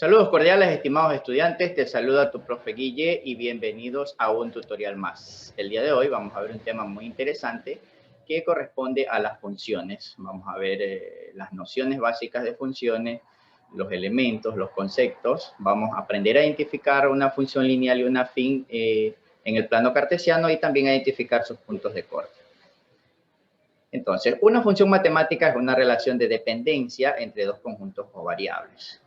Saludos cordiales, estimados estudiantes. Te saluda tu profe Guille y bienvenidos a un tutorial más. El día de hoy vamos a ver un tema muy interesante que corresponde a las funciones. Vamos a ver las nociones básicas de funciones, los elementos, los conceptos. Vamos a aprender a identificar una función lineal y una afín en el plano cartesiano y también a identificar sus puntos de corte. Entonces, una función matemática es una relación de dependencia entre dos conjuntos o variables.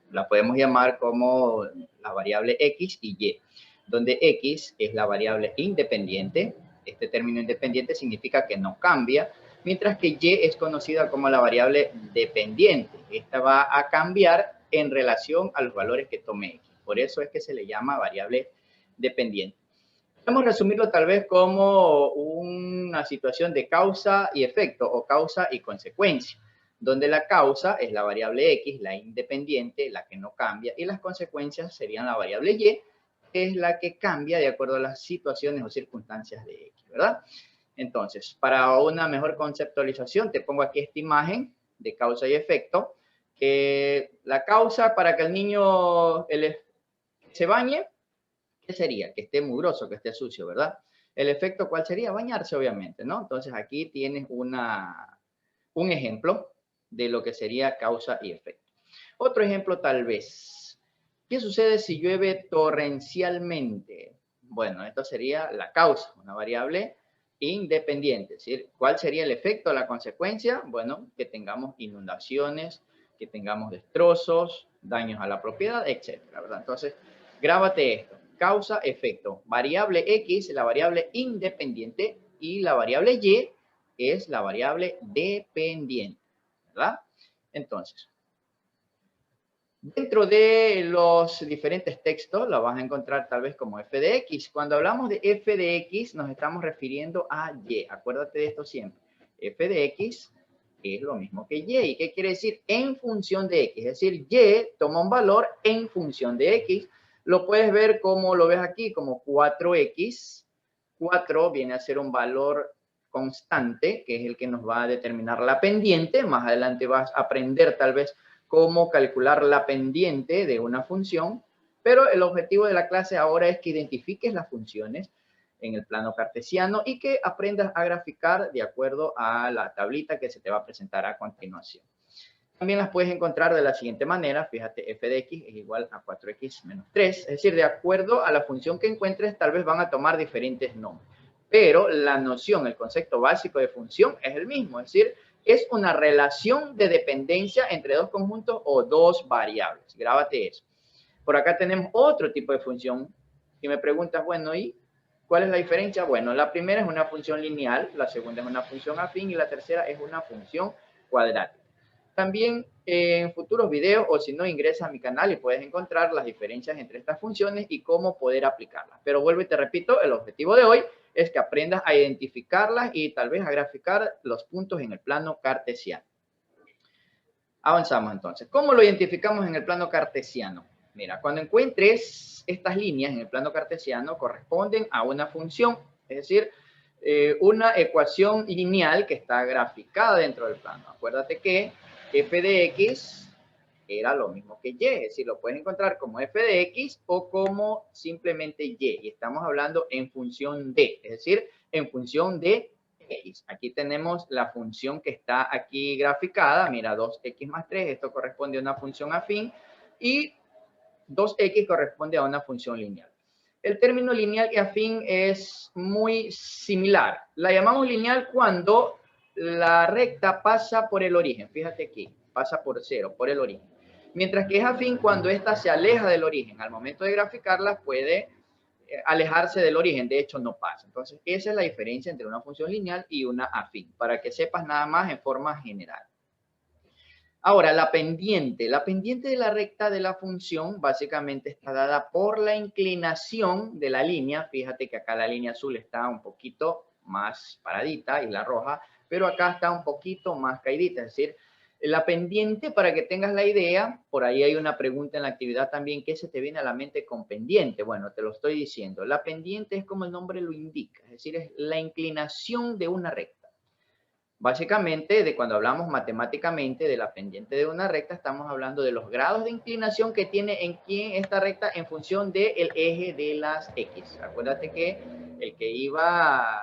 La podemos llamar como la variable X y Y, donde X es la variable independiente. Este término independiente significa que no cambia, mientras que Y es conocida como la variable dependiente. Esta va a cambiar en relación a los valores que tome X. Por eso es que se le llama variable dependiente. Podemos resumirlo tal vez como una situación de causa y efecto o causa y consecuencia, donde la causa es la variable X, la independiente, la que no cambia, y las consecuencias serían la variable Y, que es la que cambia de acuerdo a las situaciones o circunstancias de X, ¿verdad? Entonces, para una mejor conceptualización, te pongo aquí esta imagen de causa y efecto, que la causa para que el niño se bañe, ¿qué sería? Que esté mugroso, que esté sucio, ¿verdad? El efecto, ¿cuál sería? Bañarse, obviamente, ¿no? Entonces, aquí tienes un ejemplo de lo que sería causa y efecto. Otro ejemplo, tal vez. ¿Qué sucede si llueve torrencialmente? Bueno, esto sería la causa, una variable independiente. Es decir, ¿cuál sería el efecto, la consecuencia? Bueno, que tengamos inundaciones, que tengamos destrozos, daños a la propiedad, etcétera, ¿verdad? Entonces, grábate esto. Causa, efecto. Variable X, la variable independiente, y la variable Y es la variable dependiente, ¿verdad? Entonces, dentro de los diferentes textos lo vas a encontrar tal vez como f de x. Cuando hablamos de f de x nos estamos refiriendo a y. Acuérdate de esto siempre. F de x es lo mismo que y. ¿Y qué quiere decir? En función de x. Es decir, y toma un valor en función de x. Lo puedes ver como lo ves aquí, como 4x. 4 viene a ser un valor constante, que es el que nos va a determinar la pendiente. Más adelante vas a aprender tal vez cómo calcular la pendiente de una función, pero el objetivo de la clase ahora es que identifiques las funciones en el plano cartesiano y que aprendas a graficar de acuerdo a la tablita que se te va a presentar a continuación. También las puedes encontrar de la siguiente manera. Fíjate, f de x es igual a 4x menos 3. Es decir, de acuerdo a la función que encuentres, tal vez van a tomar diferentes nombres. Pero la noción, el concepto básico de función es el mismo. Es decir, es una relación de dependencia entre dos conjuntos o dos variables. Grábate eso. Por acá tenemos otro tipo de función. Si me preguntas, bueno, ¿y cuál es la diferencia? Bueno, la primera es una función lineal, la segunda es una función afín y la tercera es una función cuadrática. También en futuros videos, o si no, ingresa a mi canal y puedes encontrar las diferencias entre estas funciones y cómo poder aplicarlas. Pero vuelvo y te repito, el objetivo de hoy es que aprendas a identificarlas y tal vez a graficar los puntos en el plano cartesiano. Avanzamos entonces. ¿Cómo lo identificamos en el plano cartesiano? Mira, cuando encuentres estas líneas en el plano cartesiano corresponden a una función, es decir, una ecuación lineal que está graficada dentro del plano. Acuérdate que f de x era lo mismo que y, es decir, lo puedes encontrar como f de x o como simplemente y estamos hablando en función de, es decir, en función de x. Aquí tenemos la función que está aquí graficada, mira, 2x más 3, esto corresponde a una función afín y 2x corresponde a una función lineal. El término lineal y afín es muy similar. La llamamos lineal cuando la recta pasa por el origen. Fíjate aquí, pasa por cero, por el origen. Mientras que es afín cuando ésta se aleja del origen. Al momento de graficarla puede alejarse del origen, de hecho no pasa. Entonces, esa es la diferencia entre una función lineal y una afín, para que sepas nada más en forma general. Ahora, la pendiente de la recta de la función básicamente está dada por la inclinación de la línea. Fíjate que acá la línea azul está un poquito más paradita y la roja, pero acá está un poquito más caidita. Es decir, la pendiente, para que tengas la idea, por ahí hay una pregunta en la actividad también, ¿qué se te viene a la mente con pendiente? Bueno, te lo estoy diciendo. La pendiente es como el nombre lo indica, es decir, es la inclinación de una recta. Básicamente, de cuando hablamos matemáticamente de la pendiente de una recta, estamos hablando de los grados de inclinación que tiene esta recta en función del eje de las X. Acuérdate que el que iba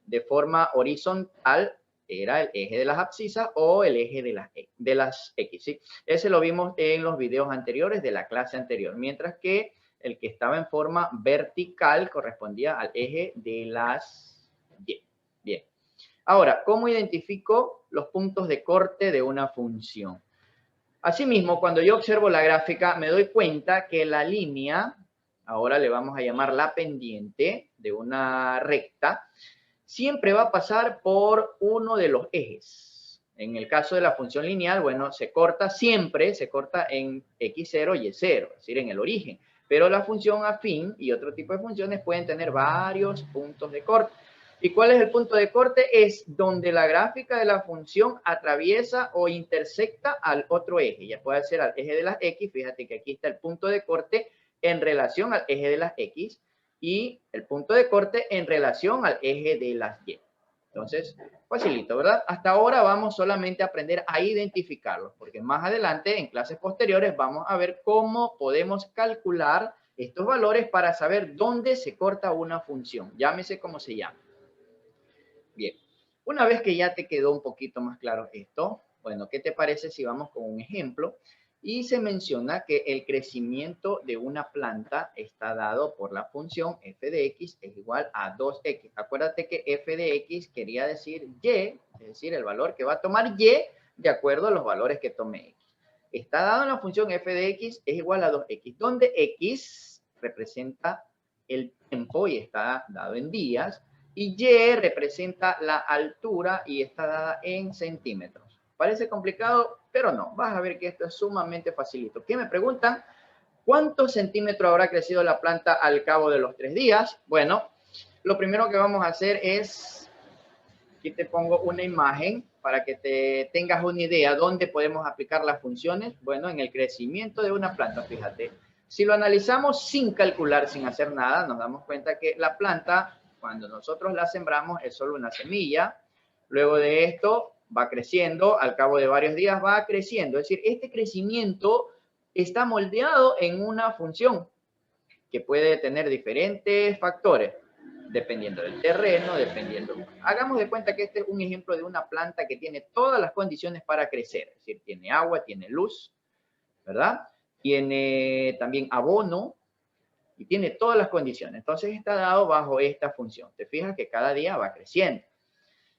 de forma horizontal era el eje de las abscisas o el eje de las X. ¿Sí? Ese lo vimos en los videos anteriores de la clase anterior, mientras que el que estaba en forma vertical correspondía al eje de las Y. Bien. Ahora, ¿cómo identifico los puntos de corte de una función? Asimismo, cuando yo observo la gráfica, me doy cuenta que la línea, ahora le vamos a llamar la pendiente de una recta, siempre va a pasar por uno de los ejes. En el caso de la función lineal, bueno, siempre se corta en x0 y y0, es decir, en el origen. Pero la función afín y otro tipo de funciones pueden tener varios puntos de corte. ¿Y cuál es el punto de corte? Es donde la gráfica de la función atraviesa o intersecta al otro eje. Ya puede ser al eje de las X, fíjate que aquí está el punto de corte en relación al eje de las X y el punto de corte en relación al eje de las Y. Entonces, facilito, ¿verdad? Hasta ahora vamos solamente a aprender a identificarlos, porque más adelante, en clases posteriores, vamos a ver cómo podemos calcular estos valores para saber dónde se corta una función. Llámese como se llame. Bien, una vez que ya te quedó un poquito más claro esto, bueno, ¿qué te parece si vamos con un ejemplo? Y se menciona que el crecimiento de una planta está dado por la función f de x es igual a 2x. Acuérdate que f de x quería decir y, es decir, el valor que va a tomar y de acuerdo a los valores que tome x. Está dado en la función f de x es igual a 2x, donde x representa el tiempo y está dado en días, y y representa la altura y está dada en centímetros. Parece complicado, pero no. Vas a ver que esto es sumamente facilito. ¿Qué me preguntan? ¿Cuántos centímetros habrá crecido la planta al cabo de los 3 días? Bueno, lo primero que vamos a hacer es, aquí te pongo una imagen para que te tengas una idea dónde podemos aplicar las funciones. Bueno, en el crecimiento de una planta, fíjate. Si lo analizamos sin calcular, sin hacer nada, nos damos cuenta que la planta, cuando nosotros la sembramos, es solo una semilla. Luego de esto va creciendo, al cabo de varios días va creciendo. Es decir, este crecimiento está moldeado en una función que puede tener diferentes factores, dependiendo del terreno, dependiendo. Hagamos de cuenta que este es un ejemplo de una planta que tiene todas las condiciones para crecer. Es decir, tiene agua, tiene luz, ¿verdad? Tiene también abono y tiene todas las condiciones. Entonces está dado bajo esta función. Te fijas que cada día va creciendo.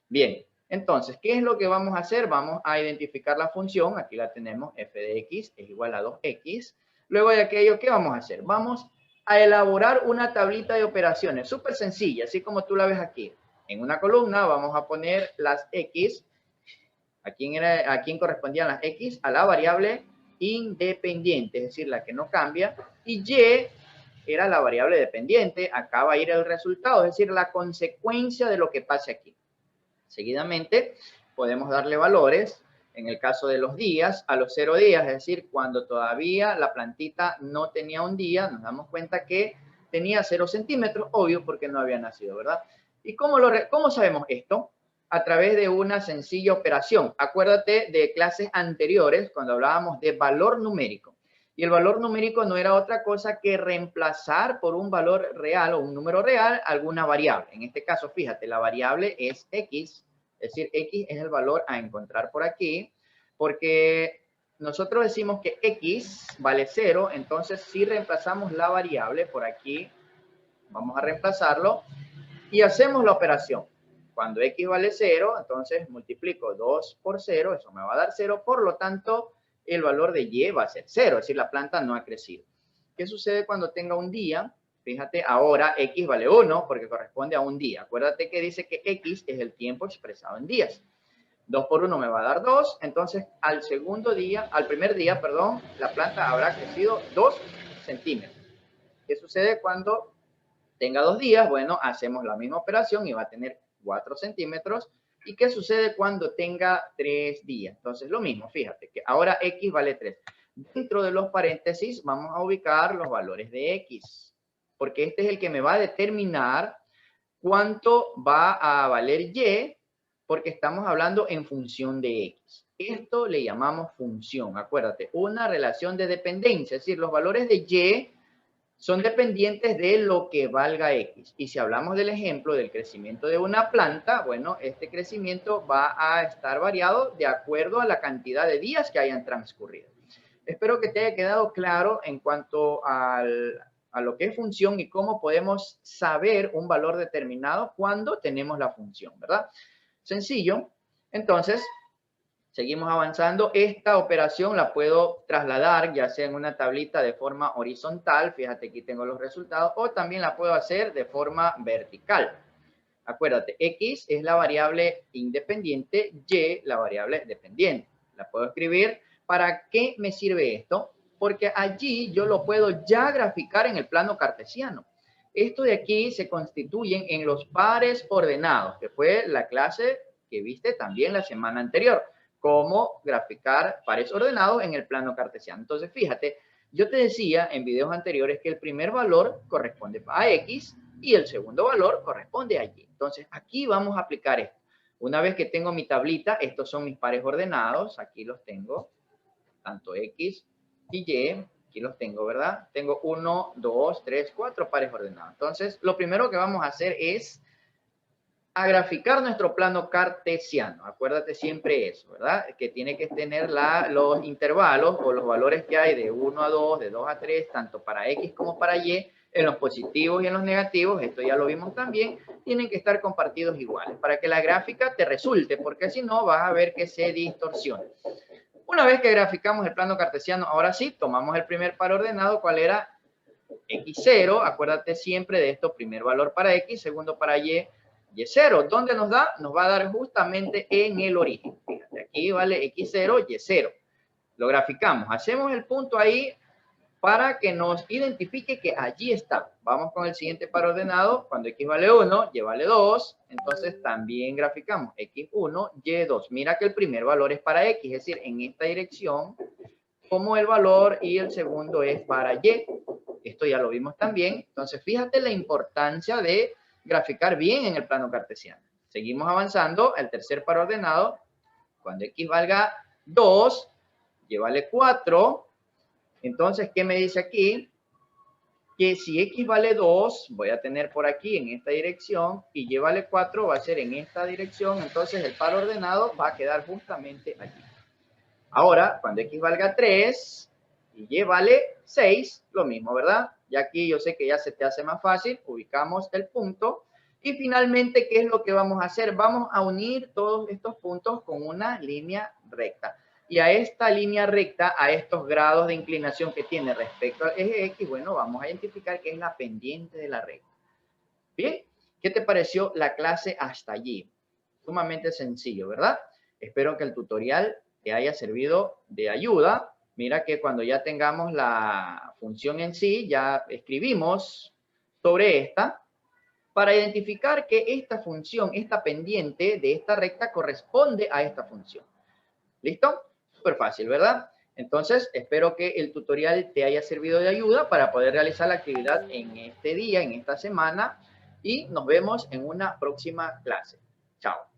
Bien, entonces, ¿qué es lo que vamos a hacer? Vamos a identificar la función. Aquí la tenemos, f de x es igual a 2x. Luego de aquello, ¿qué vamos a hacer? Vamos a elaborar una tablita de operaciones súper sencilla, así como tú la ves aquí. En una columna vamos a poner las x. ¿A quién correspondían las x? A la variable independiente, es decir, la que no cambia. Y y era la variable dependiente. Acá va a ir el resultado, es decir, la consecuencia de lo que pase aquí. Seguidamente, podemos darle valores, en el caso de los días, a los 0 días, es decir, cuando todavía la plantita no tenía un día, nos damos cuenta que tenía 0 centímetros, obvio, porque no había nacido, ¿verdad? ¿Y cómo sabemos esto? A través de una sencilla operación. Acuérdate de clases anteriores, cuando hablábamos de valor numérico. Y el valor numérico no era otra cosa que reemplazar por un valor real o un número real alguna variable. En este caso, fíjate, la variable es x, es decir, x es el valor a encontrar por aquí, porque nosotros decimos que x vale 0, entonces si reemplazamos la variable por aquí, vamos a reemplazarlo y hacemos la operación. Cuando x vale 0, entonces multiplico 2 por 0, eso me va a dar 0, por lo tanto, el valor de y va a ser 0, es decir, la planta no ha crecido. ¿Qué sucede cuando tenga un día? Fíjate, ahora x vale 1 porque corresponde a un día. Acuérdate que dice que x es el tiempo expresado en días. 2 por 1 me va a dar 2, entonces al primer día, la planta habrá crecido 2 centímetros. ¿Qué sucede cuando tenga 2 días? Bueno, hacemos la misma operación y va a tener 4 centímetros. ¿Y qué sucede cuando tenga 3 días? Entonces, lo mismo, fíjate que ahora x vale 3. Dentro de los paréntesis vamos a ubicar los valores de x, porque este es el que me va a determinar cuánto va a valer y porque estamos hablando en función de X. Esto le llamamos función, acuérdate, una relación de dependencia, es decir, los valores de Y son dependientes de lo que valga X. Y si hablamos del ejemplo del crecimiento de una planta, bueno, este crecimiento va a estar variado de acuerdo a la cantidad de días que hayan transcurrido. Espero que te haya quedado claro en cuanto a lo que es función y cómo podemos saber un valor determinado cuando tenemos la función, ¿verdad? Sencillo. Entonces, seguimos avanzando. Esta operación la puedo trasladar ya sea en una tablita de forma horizontal, fíjate aquí tengo los resultados, o también la puedo hacer de forma vertical. Acuérdate, X es la variable independiente, Y la variable dependiente. La puedo escribir. ¿Para qué me sirve esto? Porque allí yo lo puedo ya graficar en el plano cartesiano. Esto de aquí se constituyen en los pares ordenados, que fue la clase que viste también la semana anterior. Cómo graficar pares ordenados en el plano cartesiano. Entonces, fíjate, yo te decía en videos anteriores que el primer valor corresponde a X y el segundo valor corresponde a Y. Entonces, aquí vamos a aplicar esto. Una vez que tengo mi tablita, estos son mis pares ordenados. Aquí los tengo, tanto X y Y. Aquí los tengo, ¿verdad? Tengo 1, 2, 3, 4 pares ordenados. Entonces, lo primero que vamos a hacer es a graficar nuestro plano cartesiano. Acuérdate siempre eso, ¿verdad? Que tiene que tener los intervalos o los valores que hay de 1 a 2, de 2 a 3, tanto para X como para Y, en los positivos y en los negativos, esto ya lo vimos también, tienen que estar compartidos iguales para que la gráfica te resulte, porque si no vas a ver que se distorsiona. Una vez que graficamos el plano cartesiano, ahora sí, tomamos el primer par ordenado, ¿cuál era? X0, acuérdate siempre de esto, primer valor para X, segundo para Y, Y0. ¿Dónde nos da? Nos va a dar justamente en el origen. Fíjate, aquí vale X0, Y0. Lo graficamos. Hacemos el punto ahí para que nos identifique que allí está. Vamos con el siguiente par ordenado. Cuando X vale 1, Y vale 2. Entonces también graficamos X1, Y2. Mira que el primer valor es para X, es decir, en esta dirección, como el valor y el segundo es para Y. Esto ya lo vimos también. Entonces, fíjate la importancia de graficar bien en el plano cartesiano. Seguimos avanzando. El tercer par ordenado, cuando X valga 2, Y vale 4. Entonces, ¿qué me dice aquí? Que si X vale 2, voy a tener por aquí en esta dirección, y Y vale 4 va a ser en esta dirección. Entonces, el par ordenado va a quedar justamente aquí. Ahora, cuando X valga 3 y Y vale 6, lo mismo, ¿verdad? Y aquí yo sé que ya se te hace más fácil, ubicamos el punto. Y finalmente, ¿qué es lo que vamos a hacer? Vamos a unir todos estos puntos con una línea recta. Y a esta línea recta, a estos grados de inclinación que tiene respecto al eje X, bueno, vamos a identificar que es la pendiente de la recta. Bien, ¿qué te pareció la clase hasta allí? Sumamente sencillo, ¿verdad? Espero que el tutorial te haya servido de ayuda. Mira que cuando ya tengamos la función en sí, ya escribimos sobre esta para identificar que esta función, esta pendiente de esta recta corresponde a esta función. ¿Listo? Súper fácil, ¿verdad? Entonces, espero que el tutorial te haya servido de ayuda para poder realizar la actividad en este día, en esta semana, y nos vemos en una próxima clase. Chao.